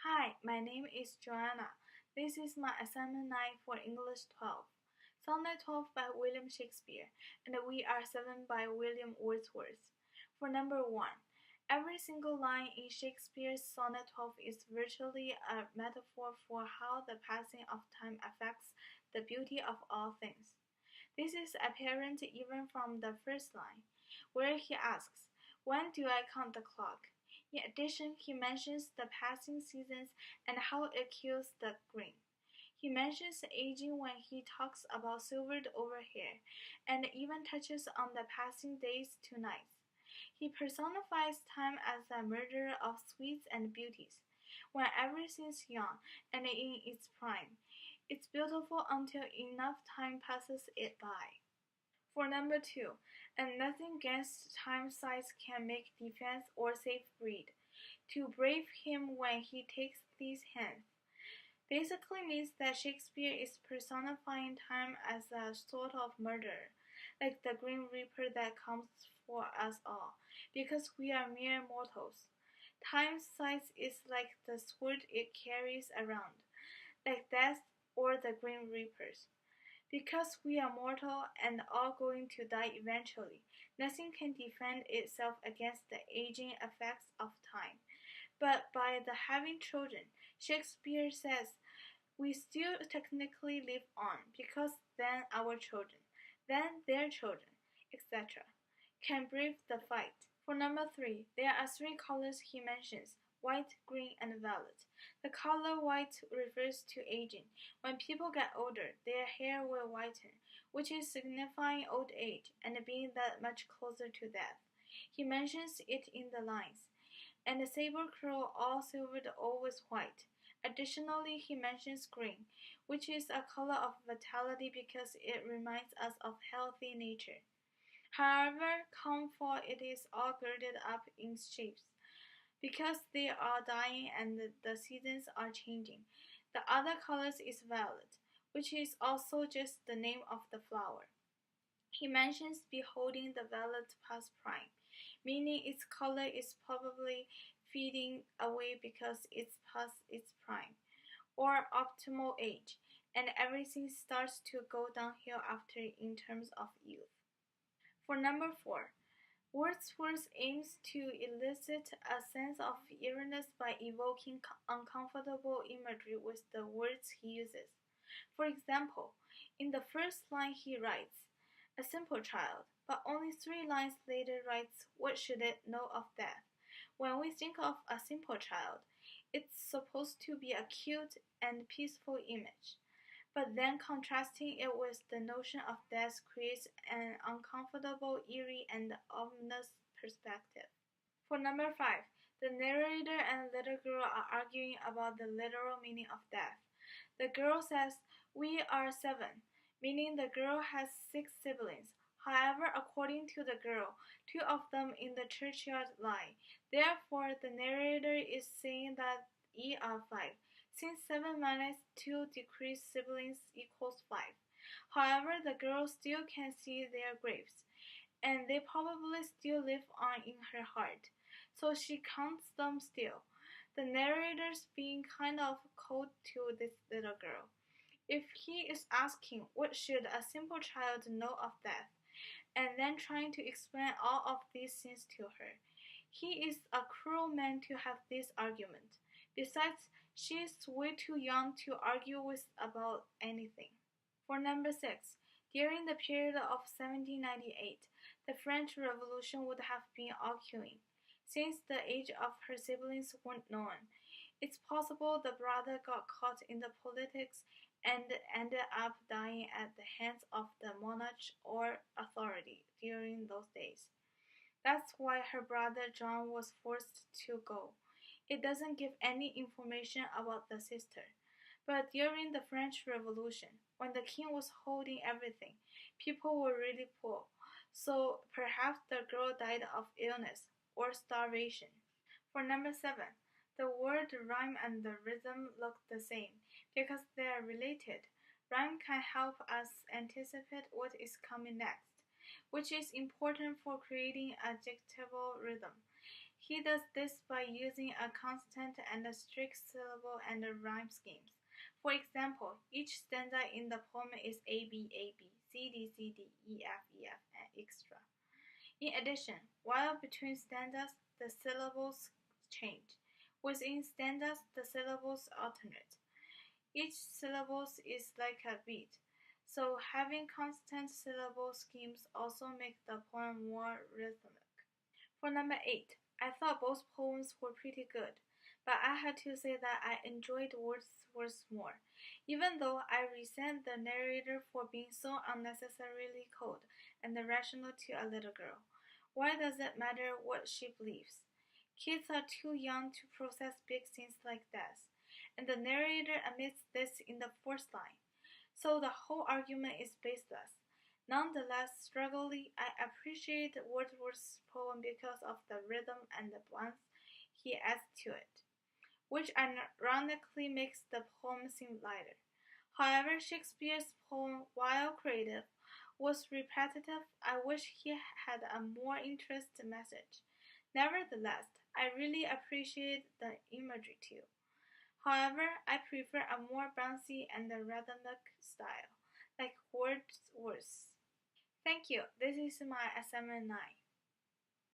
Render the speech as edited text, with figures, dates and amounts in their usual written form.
Hi, my name is Joanna. This is my assignment 9 for English 12. Sonnet 12 by William Shakespeare, and We Are Seven by William Wordsworth. For number 1, every single line in Shakespeare's Sonnet 12 is virtually a metaphor for how the passing of time affects the beauty of all things. This is apparent even from the first line, where he asks, "When do I count the clock?" In addition, he mentions the passing seasons and how it kills the green. He mentions aging when he talks about silvered over hair, and even touches on the passing days to nights. He personifies time as a murderer of sweets and beauties. When everything's young and in its prime, it's beautiful until enough time passes it by. For number 2, and nothing against time size can make defense or safe breed. To brave him when he takes these hands basically means that Shakespeare is personifying time as a sort of murderer, like the Grim Reaper that comes for us all, because we are mere mortals. Time's size is like the sword it carries around, like death or the Grim Reapers. Because we are mortal and all going to die eventually, nothing can defend itself against the aging effects of time. But by the having children, Shakespeare says, we still technically live on, because then our children, then their children, etc., can brave the fight. For number 3, there are 3 colors he mentions: white, green, and violet. The color white refers to aging. When people get older, their hair will whiten, which is signifying old age and being that much closer to death. He mentions it in the lines, and the saber crow all silvered, always white. Additionally, he mentions green, which is a color of vitality because it reminds us of healthy nature. However, come fall it is all girded up in shapes, because they are dying and the seasons are changing. The other colors is violet, which is also just the name of the flower. He mentions beholding the violet past prime, meaning its color is probably fading away because it's past its prime, or optimal age, and everything starts to go downhill after in terms of youth. For number 4, Wordsworth aims to elicit a sense of eeriness by evoking uncomfortable imagery with the words he uses. For example, in the first line he writes, "A simple child," but only 3 lines later writes, "What should it know of death?" When we think of a simple child, it's supposed to be a cute and peaceful image. But then contrasting it with the notion of death creates an uncomfortable, eerie, and ominous perspective. For number 5, the narrator and little girl are arguing about the literal meaning of death. The girl says, "We are 7," meaning the girl has 6 siblings. However, according to the girl, 2 of them in the churchyard lie. Therefore, the narrator is saying that ye are 5, since 7 minus 2 decreased siblings equals 5. However, the girl still can see their graves, and they probably still live on in her heart, so she counts them still. The narrator's being kind of cold to this little girl. If he is asking what should a simple child know of death, and then trying to explain all of these things to her, he is a cruel man to have this argument. Besides, she is way too young to argue with about anything. For number 6, during the period of 1798, the French Revolution would have been occurring. Since the age of her siblings weren't known, it's possible the brother got caught in the politics and ended up dying at the hands of the monarch or authority during those days. That's why her brother John was forced to go. It doesn't give any information about the sister. But during the French Revolution, when the king was holding everything, people were really poor, so perhaps the girl died of illness or starvation. For number 7, the word rhyme and the rhythm look the same because they are related. Rhyme can help us anticipate what is coming next, which is important for creating adjectival rhythm. He does this by using a constant and a strict syllable and a rhyme schemes. For example, each stanza in the poem is A B A B, C D C D, E F E F, and etc. In addition, while between stanzas the syllables change, within stanzas the syllables alternate. Each syllable is like a beat, so having constant syllable schemes also make the poem more rhythmic. For number 8, I thought both poems were pretty good, but I had to say that I enjoyed Wordsworth more, even though I resent the narrator for being so unnecessarily cold and irrational to a little girl. Why does it matter what she believes? Kids are too young to process big things like this, and the narrator admits this in the fourth line. So the whole argument is baseless. Nonetheless, struggling, I appreciate Wordsworth's poem because of the rhythm and the balance he adds to it, which ironically makes the poem seem lighter. However, Shakespeare's poem, while creative, was repetitive. I wish he had a more interesting message. Nevertheless, I really appreciate the imagery too. However, I prefer a more bouncy and rhythmic style, like Wordsworth's. Thank you. This is my assignment 9.